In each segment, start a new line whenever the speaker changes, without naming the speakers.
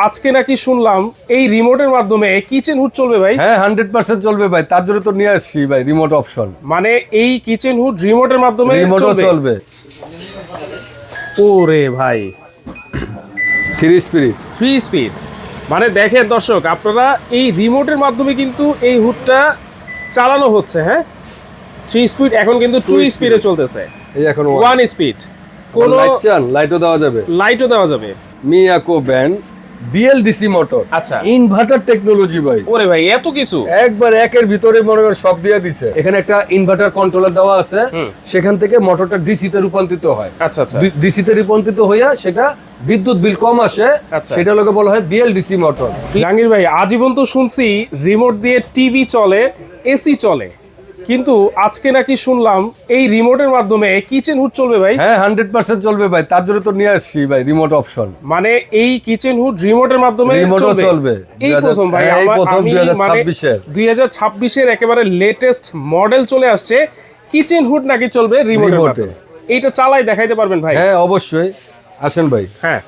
আজকে নাকি শুনলাম এই রিমোটের মাধ্যমে কিচেন হুড চলবে ভাই।
হ্যাঁ 100% চলবে ভাই, তার জন্য তো নিয়ে আসছি ভাই রিমোট অপশন।
মানে এই কিচেন হুড রিমোটের মাধ্যমে
চলবে।
ওরে ভাই
3
স্পিড। মানে দেখেন দর্শক, আপনারা এই রিমোটের মাধ্যমে কিন্তু এই হুডটা চালানো হচ্ছে। হ্যাঁ 3 স্পিড, এখন কিন্তু 2 স্পিডে চলতেছে।
এই এখন
1 স্পিড, কোন
লাইটও দেওয়া যাবে। Miyako brand BLDC motor.
আচ্ছা,
ইনভার্টার টেকনোলজি ভাই।
ওরে ভাই এত কিছু
একবার একের ভিতরে মনে করেন সব দিয়ে দিছে। এখানে একটা ইনভার্টার কন্ট্রোলার দেওয়া আছে, সেখান থেকে মোটরটা ডিসি তে রূপান্তরিত হয়।
আচ্ছা আচ্ছা,
ডিসি তে রূপান্তরিত হইয়া সেটা বিদ্যুৎ বিল কম আসে। সেটা লোকে বলা হয় বিএলডিসি মোটর।
জাহাঙ্গীর ভাই, আজীবন তো শুনছি রিমোট দিয়ে টিভি চলে, এসি চলে, কিন্তু আজকে নাকি শুনলাম এই রিমোটের মাধ্যমে কিচেন হুড চলবে ভাই।
হ্যাঁ 100% চলবে ভাই, তার জন্য তো নিয়ে আসছি ভাই রিমোট অপশন।
মানে এই কিচেন হুড রিমোটের মাধ্যমে চলবে। এই প্রথম ভাই,
এই প্রথম 2026
এর একেবারে লেটেস্ট মডেল চলে আসছে, কিচেন হুড নাকি চলবে রিমোটে। এইটা চালাই দেখাইতে পারবেন ভাই?
হ্যাঁ অবশ্যই, আসেন ভাই।
হ্যাঁ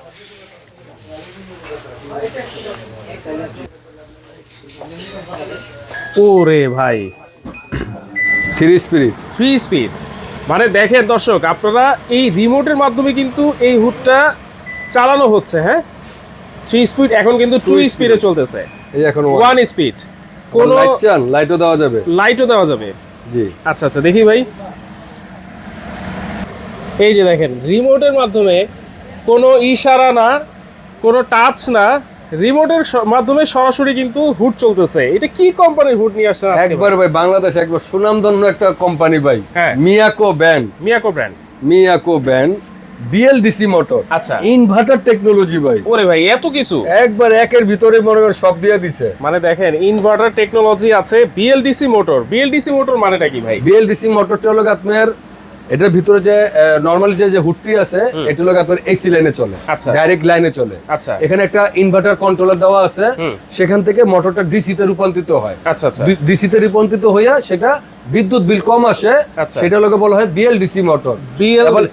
ওরে ভাই
3
স্পিড। মানে দেখেন দর্শক, আপনারা এই রিমোটের মাধ্যমে কিন্তু এই হুডটা চালানো হচ্ছে। হ্যাঁ 3 স্পিড, এখন কিন্তু 2 স্পিডে চলতেছে।
এই এখন
1 স্পিড, কোন
লাইটও দেওয়া যাবে। জি
আচ্ছা আচ্ছা, দেখি ভাই। এই যে দেখেন, রিমোটের মাধ্যমে কোনো ইশারা না, কোনো টাচ না, রিমোটের মাধ্যমে সরাসরি কিন্তু হুড চলতেছে। এটা কি কোম্পানির হুড নিয়ে আসছেন?
একবার ভাই বাংলাদেশ একবার সুনামধন্য একটা কোম্পানি ভাই।
হ্যাঁ,
মিয়াকো ব্র্যান্ড বিএলডিসি মোটর।
আচ্ছা,
ইনভার্টার টেকনোলজি ভাই।
ওরে ভাই এত কিছু
একবার একের ভিতরে মনে করেন সব দিয়ে দিছে।
মানে দেখেন, ইনভার্টার টেকনোলজি আছে, বিএলডিসি মোটর মানেটা কি ভাই?
বিএলডিসি মোটরটা হলো আপনার, এটার ভিতরে যে নরমালি যে হুডটি আছে এটা হলো আপনার এসি লাইনে চলে, ডাইরেক্ট লাইনে চলে।
আচ্ছা,
এখানে একটা ইনভার্টার কন্ট্রোলার দেওয়া আছে, সেখান থেকে মোটরটা ডিসি তে রূপান্তরিত হয়।
আচ্ছা আচ্ছা,
ডিসি তে রূপান্তরিত হইয়া সেটা বিদ্যুৎ বিল কম আসে। সেটা লোকে বলা হয় বিএলডিসি মোটর।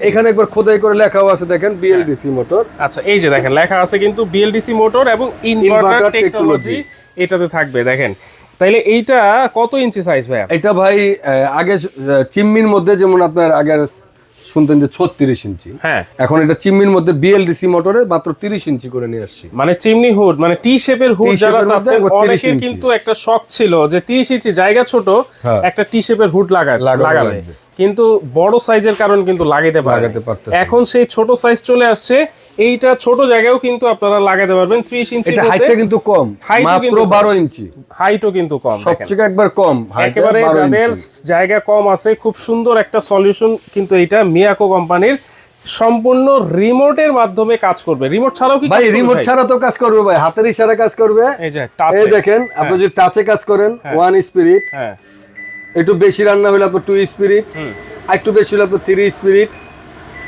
এখানে একবার খোদাই করে লেখাও আছে, দেখেন বিএলডিসি মোটর।
আচ্ছা, এই যে দেখেন লেখা আছে কিন্তু বিএলডিসি মোটর এবং ইনভার্টার টেকনোলজি এটাতে থাকবে। দেখেন তাইলে এইটা কত ইঞ্চি সাইজ ভাই?
এটা ভাই আগে চিমনির মধ্যে যেমন আপনার আগে শুনতেন যে 36 ইঞ্চি,
হ্যাঁ
এখন এটা চিমনির মধ্যে বিএলডিসি মোটরে মাত্র 30 ইঞ্চি করে নিয়ে আসছি।
মানে চিমনি হুড, মানে টি শেপের হুড যারা চাচ্ছেন, অনেকের কিন্তু একটা শখ ছিল যে 30 ইঞ্চি জায়গা ছোট, একটা টি শেপের হুড লাগাবে, কিন্তু বড় সাইজের কারণ কিন্তু লাগাতে পারে। এখন সেই ছোট সাইজ চলে আসছে, এইটা ছোট জায়গায়ও কিন্তু আপনারা লাগাতে পারবেন। 30 ইঞ্চি,
এটা হাইটটা কিন্তু কম, মাত্র 12 ইঞ্চি।
হাইটও কিন্তু কম,
সবচেয়ে একবার কম,
একেবারে যাদের জায়গা কম আছে, খুব সুন্দর একটা সলিউশন কিন্তু এইটা মিয়াকো কোম্পানির। সম্পূর্ণ রিমোটের মাধ্যমে কাজ করবে। রিমোট ছাড়াও কি
ভাই? রিমোট ছাড়া তো কাজ করবে ভাই, হাতের ইশারা কাজ করবে। এই দেখেন, আপনি যদি টাচে কাজ করেন 1 স্পিড,
হ্যাঁ
একটু বেশি রান্না হলে আপনার 2 স্পিড, আর একটু বেশি হলে আপনার 3 স্পিড।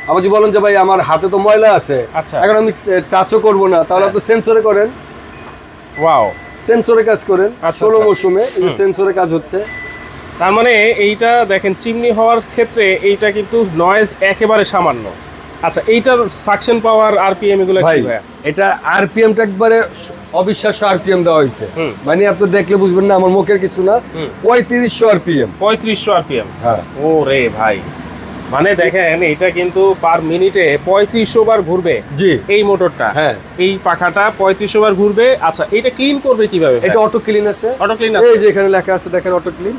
আবার যদি বলেন যে ভাই আমার হাতে তো ময়লা আছে, এখন আমি টাচও করব না, তাহলে আপনি সেন্সরে করেন।
ওয়াও,
সেন্সরে কাজ করেন। 16 মৌসুমে সেন্সরে কাজ হচ্ছে।
তার মানে এইটা দেখেন, চিমনি হওয়ার ক্ষেত্রে এইটা কিন্তু নয়েজ একেবারে সামান্য। আচ্ছা, এইটার সাকশন পাওয়ার, আরপিএম এগুলো কি ভাই?
এটা আরপিএমটা একবারে অবিশ্বাস্য আরপিএম দেওয়া হয়েছে। মানে আপনি দেখলে বুঝবেন না, আমার মুখের কিছু না, 3500 আরপিএম।
3500 আরপিএম?
হ্যাঁ।
ওরে ভাই, মানে দেখেন এটা কিন্তু পার মিনিটে 3500 বার ঘুরবে।
জি,
এই মোটরটা,
হ্যাঁ,
এই পাখাটা 3500 বার ঘুরবে। আচ্ছা, এটা ক্লিন করবে কিভাবে?
এটা অটো ক্লিন আছে। এই যে এখানে লেখা আছে দেখেন, অটো ক্লিন।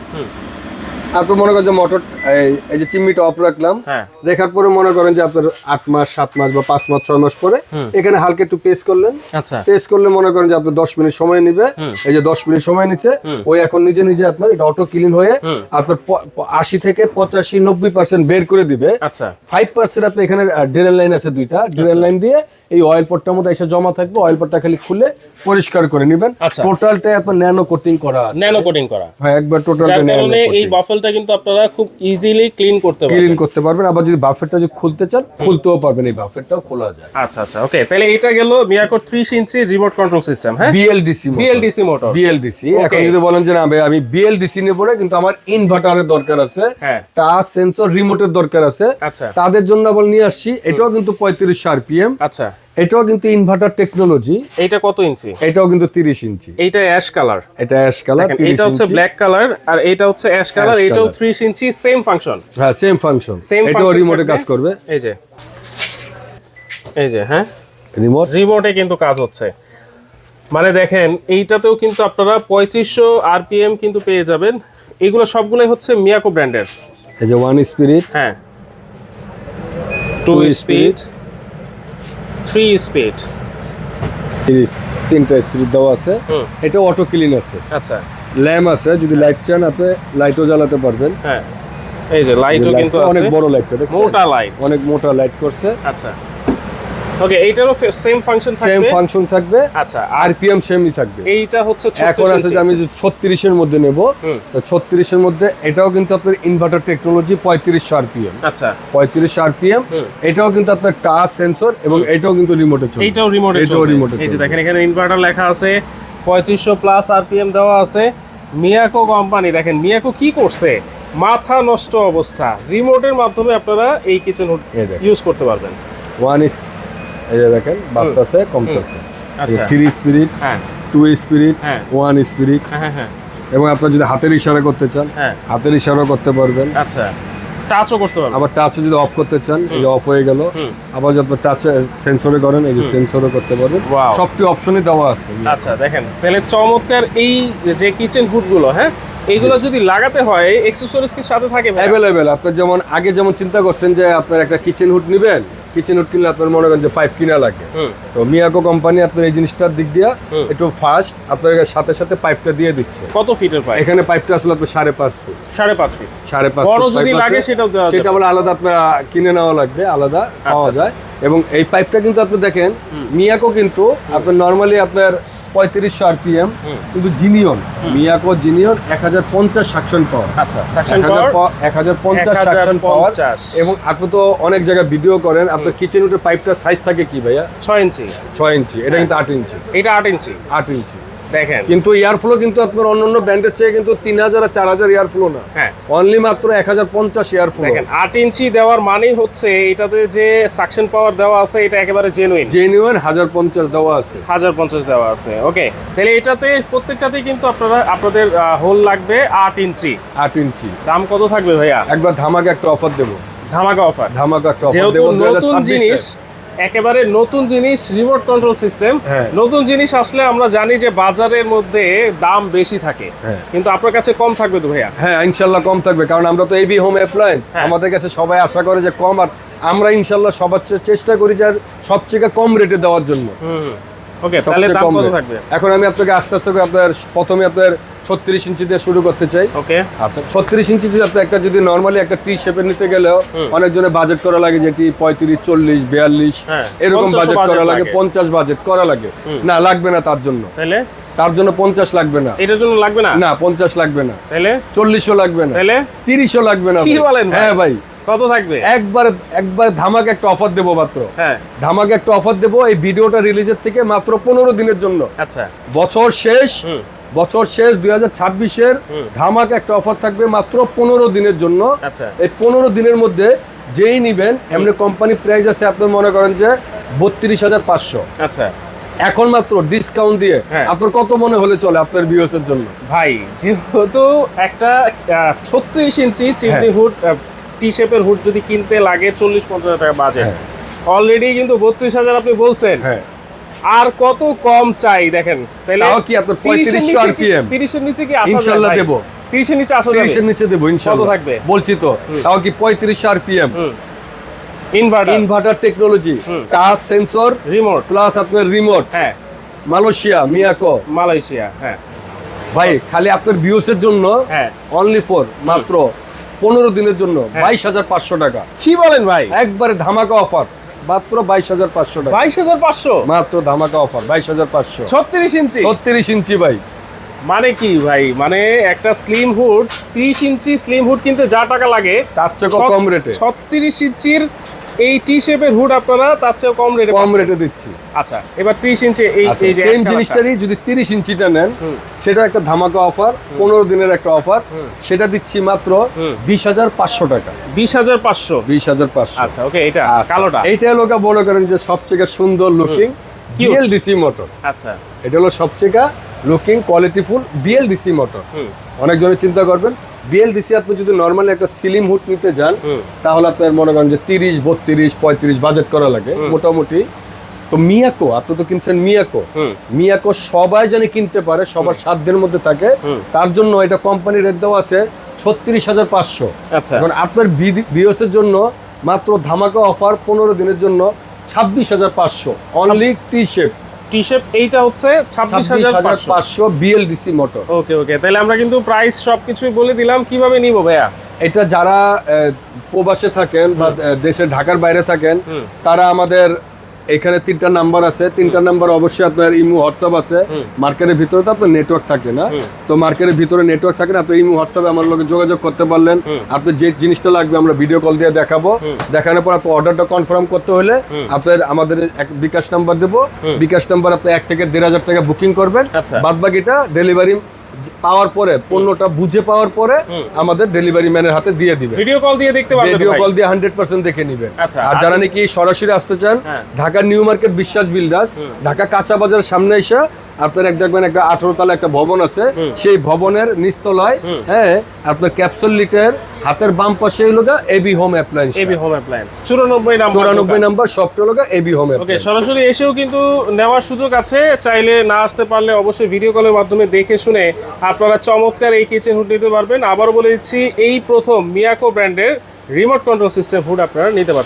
আপনি মনে করেন যে মোটর, এই যে চিমনিটা অফ রাখলাম, রেখার পরে মনে করেন যে আপনার 8 মাস 7 মাস বা 5 মাস 6 মাস পরে এখানে হালকা একটু পেস্ট করলেন।
আচ্ছা,
পেস্ট করলে মনে করেন যে আপনার 10 মিনিট সময় নেবে। এই যে 10 মিনিট সময় নিচ্ছে, ওই এখন নিজে নিজে আপনার এটা অটো ক্লিন হয়ে আপনার 80 থেকে 85-90% বের করে দিবে।
আচ্ছা,
5% আপনি এখানে ড্রেন লাইন আছে, দুইটা ড্রেন লাইন দিয়ে এই অয়েল পটটার মধ্যে এসে জমা থাকবে। অয়েল পটটা খালি খুলে পরিষ্কার করে নেবেন। টোটালটাই আপনার ন্যানো কোটিং করা আছে।
ন্যানো কোটিং করা,
হ্যাঁ, একবার টোটালটা ন্যানো কোটিং।
এই বাফেলটা কিন্তু আপনারা খুব ইজিলি ক্লিন করতে পারবেন।
আবার যদি বাফেটটা যদি খুলতে চান, খুলতেও পারবেন, এই বাফেটটাও খোলা যায়।
আচ্ছা আচ্ছা, ওকে। তাহলে এটা গেল মিয়াকো 30 ইঞ্চি রিমোট কন্ট্রোল সিস্টেম। হ্যাঁ, বিএলডিসি মোটর।
এখন যদি বলেন যে না ভাই আমি বিএলডিসি নেব না, কিন্তু আমার ইনভার্টারের দরকার আছে, টাচ সেন্সর রিমোটের দরকার আছে, তাদের জন্য বল নিয়ে আসছি। এটাও কিন্তু 3500 আরপিএম।
আচ্ছা,
এটাও কিন্তু ইনভার্টার টেকনোলজি।
এটা কত ইঞ্চি?
এটাও কিন্তু 30 ইঞ্চি।
এইটা অ্যাশ কালার,
এটা অ্যাশ কালার,
এটা হচ্ছে ব্ল্যাক কালার, আর এটা হচ্ছে অ্যাশ কালার। এটাও 30 ইঞ্চি, সেম ফাংশন।
হ্যাঁ, সেম ফাংশন। এটাও রিমোটে কাজ করবে। এই
যে হ্যাঁ,
রিমোটে
কিন্তু কাজ হচ্ছে। মানে দেখেন এইটাতেও কিন্তু আপনারা 3500 আরপিএম কিন্তু পেয়ে যাবেন। এগুলো সবগুলোই হচ্ছে মিয়াকো ব্র্যান্ডের।
এই যে 1 স্পিরিট,
হ্যাঁ 2 স্পিড, 3 স্পিড,
3টা স্পিরিট দেওয়া আছে। এটা অটো ক্লিন আছে।
আচ্ছা,
ল্যাম্প আছে, যদি লাইট চান আপনি লাইটও জ্বালাতে পারবেন।
হ্যাঁ এই যে লাইটও কিন্তু আছে,
অনেক বড় লাইটটা দেখছেন,
মোটা লাইট,
অনেক মোটা লাইট করছে।
আচ্ছা ওকে, এইটারও সেম ফাংশন থাকবে,
সেম ফাংশন থাকবে।
আচ্ছা,
আরপিএম সেমই থাকবে।
এইটা হচ্ছে
এখন আছে যে আমি যে 36 এর মধ্যে নেব, তো 36 এর মধ্যে এটাও কিন্তু আপনার ইনভার্টার টেকনোলজি 3500 আরপিএম।
আচ্ছা
3500 আরপিএম। এটাও কিন্তু আপনার টাচ সেন্সর এবং এটাও কিন্তু রিমোটে চলবে।
এটাও রিমোটে চলবে। এই যে দেখেন এখানে ইনভার্টার লেখা আছে, 3500 প্লাস আরপিএম দেওয়া আছে। মিয়াকো কোম্পানি, দেখেন মিয়াকো কি করছে, মাথা নষ্ট অবস্থা। রিমোটের মাধ্যমে আপনারা এই কিচেন হুড ইউজ করতে পারবেন।
এই যে দেখেন বাড়তেছে কমতেছে।
আচ্ছা
3 স্পিরিট,
হ্যাঁ
2 স্পিরিট, 1 স্পিরিট।
হ্যাঁ হ্যাঁ,
এবং আপনি যদি হাতের ইশারা করতে চান, হাতের ইশারাও করতে পারবেন।
আচ্ছা, টাচও করতে পারবেন।
আবার টাচও যদি অফ করতে চান, এই যে অফ হয়ে গেল। আবার যদি আপনি টাচ সেন্সরে করেন, এই যে সেন্সরও করতে পারবেন। সবটি অপশনই দেওয়া আছে।
আচ্ছা দেখেন তাহলে চমৎকার এই যে কিচেন হুড গুলো, হ্যাঁ এইগুলো যদি লাগাতে হয় অ্যাকসেসরিজ কি সাথে থাকে?
অ্যাভেলেবেল। আপনি যেমন আগে যেমন চিন্তা করছেন যে আপনার একটা কিচেন হুড নেবেন, কিচেন হুড কিনলে আপনার মনে করেন যে পাইপ কিনা লাগে, তো মিয়াকো কোম্পানি আপনার এই জিনিসটার দিক দিয়ে একটু ফাস্ট আপনার সাথে সাথে পাইপটা দিয়ে দিচ্ছে।
কত ফিটের পাইপ?
এখানে পাইপটা আসলে আপনার 5.5 ফিট।
5.5 ফিট।
5.5
বড় যদি লাগে
সেটা বলে আলাদা আপনার কিনে নেওয়া লাগবে, আলাদা পাওয়া যায়। এবং এই পাইপটা কিন্তু আপনি দেখেন মিয়াকো কিন্তু আপনার নরমালি আপনার 3500 আরপিএম, কিন্তু জিনিয়ন, মিয়াকো জিনিয়ন 1050 সাকশন পাওয়ার।
আচ্ছা, সাকশন পাওয়ার
1050 সাকশন পাওয়ার। এবং আপনি তো অনেক জায়গায় ভিডিও করেন, আপনার কিচেন হুডের পাইপটার সাইজ থাকে কি ভাইয়া?
6 ইঞ্চি।
6 ইঞ্চি, এটা কিন্তু 8 ইঞ্চি।
এটা 8 ইঞ্চি।
8 ইঞ্চি
দেখেন,
কিন্তু এয়ার ফ্লো কিন্তু আপনার অন্যান্য ব্র্যান্ডের চেয়ে কিন্তু 3000 আর 4000 এয়ার ফ্লো না,
হ্যাঁ
অনলি মাত্র 1050 এয়ার ফ্লো।
দেখেন 8 ইঞ্চি দেওয়ার মানেই হচ্ছে এটাতে যে সাকশন পাওয়ার দেওয়া আছে এটা একেবারে জেনুইন
1050 দেওয়া আছে,
1050 দেওয়া আছে। ওকে, তাহলে এটাতে প্রত্যেকটাতেই কিন্তু আপনাদের হোল লাগবে 8 ইঞ্চি।
8 ইঞ্চি।
দাম কত থাকবে ভাইয়া?
একবার ধামাকা একটা অফার দেব।
ধামাকা অফার?
ধামাকা একটা অফার
যেহেতু
দেব।
নতুন জিনিস, একেবারে নতুন জিনিস, রিমোট কন্ট্রোল সিস্টেম। নতুন জিনিস আসলে আমরা জানি যে বাজারের মধ্যে দাম বেশি থাকে, কিন্তু আপনার কাছে কম থাকবে তো ভাইয়া?
হ্যাঁ ইনশাআল্লাহ কম থাকবে, কারণ আমরা তো এবি হোম অ্যাপ্লায়েন্স, আমাদের কাছে সবাই আশা করে যে কম, আর আমরা ইনশাআল্লাহ সবার চেষ্টা করি যে সবচেয়ে কম রেটে দেওয়ার জন্য।
ওকে, তাহলে দাম কত থাকবে?
এখন আমি আপনাকে আস্তে আস্তে করে আপনার প্রথমে আপনার 36 ইঞ্চি দিয়ে শুরু করতে চাই।
ওকে,
আচ্ছা 36 ইঞ্চি দিয়ে আপনি একটা যদি নরমালি একটা টি শেপের নিতে গেলেও অনেকজনের বাজেট করা লাগে যেটি 35, 40, 42 এরকম বাজেট করা লাগে, 50 বাজেট করা লাগে। না, লাগবে না তার জন্য।
তাহলে
তার জন্য 50 লাগবে না।
এটার জন্য লাগবে না?
না 50 লাগবে না।
তাহলে
40ও লাগবে না।
তাহলে
30ও লাগবে না।
কি বলেন?
হ্যাঁ ভাই,
কত থাকবে?
একবার ধামাকা একটা অফার দেবো মাত্র।
হ্যাঁ,
ধামাকা একটা অফার দেবো এই ভিডিওটা রিলিজের থেকে মাত্র 15 দিনের জন্য।
আচ্ছা,
বছর শেষ 2026 এর ধামাকা একটা অফার থাকবে মাত্র 15 দিনের জন্য।
আচ্ছা,
এই 15 দিনের মধ্যে যেই নিবেন, এমনি কোম্পানি প্রাইস আছে আপনি মনে করেন যে 32,500।
আচ্ছা,
এখন মাত্র ডিসকাউন্ট দিয়ে আপনার কত মনে হলে চলে আপনার ভিউয়ার্স এর জন্য?
ভাই যেহেতু একটা 36 ইঞ্চি চিমনি হুড, টি শেপের হুড যদি কিনতে লাগে 40-50 টাকা বাজেট, অলরেডি কিন্তু 32,000 আপনি বলছেন। আর কত কম চাই দেখেন। তাহলে
তাও কি আপনার 3500 আরপিএম
30 এর নিচে কি আসা যায়?
ইনশাআল্লাহ দেব।
30 এর নিচে আসা যাবে?
30 এর নিচে দেব ইনশাআল্লাহ।
কত থাকবে
বলছি তো, তাও কি 3500 RPM inverter technology, touch sensor,
remote
plus আপনার রিমোট। হ্যাঁ, মালয়েশিয়া, মিয়াকো,
মালয়েশিয়া। হ্যাঁ
ভাই, খালি আপনার ভিউয়ার্স এর জন্য অনলি ফর মাত্র 15 দিনের জন্য 22,500 টাকা।
কি বলেন ভাই?
একবারে ধামাকা অফার, মাত্র 22,500 টাকা।
22,500
মাত্র ধামাকা অফার, 22,500।
36 ইঞ্চি?
36 ইঞ্চি ভাই।
মানে কি ভাই, মানে একটা স্লিম হুড, 30 ইঞ্চি স্লিম হুড কিনতে যা টাকা লাগে
তার চেয়ে কম রেটে
36 ইঞ্চির এই টি শেপের হুড আপনারা তার চেয়ে কম রেটে
দিচ্ছি।
আচ্ছা, এবার 30 ইঞ্চি এই যে
সেম জিনিসটারই যদি 30 ইঞ্চিটা নেন, সেটা একটা ধামাকা অফার, 15 দিনের একটা অফার, সেটা দিচ্ছি মাত্র 20,500 টাকা।
20,500। আচ্ছা, ওকে, এটা কালোটা,
এইটা হলো বড় করেন যে সবচেয়ে সুন্দর লুকিং বিএলডিসি মোটর।
আচ্ছা,
এটা হলো সবচেয়ে লুকিং কোয়ালিটিফুল বিএলডিসি মোটর। অনেকজনে চিন্তা করবেন বিএলডিসি আপনি যদি নরমালি একটা সিলিম হুড নিতে যান, তাহলে আপনার মনে করেন যে 30, 32, 35 বাজেট করা লাগে মোটামুটি। তো মিয়াকো, আপনি তো কিনছেন মিয়াকো সবাই জানি কিনতে পারে, সবার সাধ্যের মধ্যে থাকে, তার জন্য এটা কোম্পানি রেট দেওয়া আছে 36,500।
আচ্ছা,
এখন আপনার ভিউয়ার্স এর জন্য মাত্র ধামাকা অফার 15 দিনের জন্য 26,500 অনলি টি শেপ। এইটা হচ্ছে 26,500 বিএলডিসি মোটর।
ওকে, তাহলে আমরা কিন্তু প্রাইস সবকিছুই বলে দিলাম। কিভাবে নিব ভাইয়া?
এটা যারা প্রবাসে থাকেন বা দেশের ঢাকার বাইরে থাকেন, তারা আমাদের এখানে 3টা নাম্বার আছে। 3টা নাম্বার অবশ্যই আপনার ইমো হোয়াটসঅ্যাপ আছে। মার্কেটের ভিতরে তো আপনার নেটওয়ার্ক থাকে না, তো মার্কেটের ভিতরে নেটওয়ার্ক থাকে না, আপনি ইমো হোয়াটসঅ্যাপে আমার লগে যোগাযোগ করতে পারলেন। আপনি যে জিনিসটা লাগবে আমরা ভিডিও কল দিয়ে দেখাবো। দেখানোর পর আপনি অর্ডারটা কনফার্ম করতে হলে আপনার আমাদের এক বিকাশ নাম্বার দেবো। বিকাশ নাম্বার আপনি 1 থেকে 1,500 টাকা বুকিং করবেন, বাদ বাকিটা ডেলিভারি পাওয়ার পরে, পণ্যটা বুঝে পাওয়ার পরে আমাদের ডেলিভারি ম্যানের হাতে দিয়ে দিবেন।
ভিডিও কল দিয়ে দেখতে পারবেন,
ভিডিও কল দিয়ে 100% দেখে নেবেন। আর যারা নাকি সরাসরি আসতে চান, ঢাকা নিউ মার্কেট বিশ্বাস বিল্ডার্স, ঢাকা কাঁচা বাজারের সামনে এসে আপনার দেখবেন একটা 18 তলা একটা ভবন আছে, সেই ভবনের নিচতলায় আপনার ক্যাপসুল লিটার হাতের বাম পাশে হলো এবি হোম অ্যাপ্লায়েন্স। 94 নাম্বার শপটা হলো এবি হোম।
ওকে, সরাসরি এসেও কিন্তু নেওয়ার সুযোগ আছে। চাইলে না আসতে পারলে অবশ্যই ভিডিও কলের মাধ্যমে দেখে শুনে আপনারা চমৎকার এই কিচেন হুড নিতে পারবেন। আবারও বলে দিচ্ছি, এই প্রথম মিয়াকো ব্র্যান্ডের রিমোট কন্ট্রোল সিস্টেম হুড আপনারা নিতে পারবেন।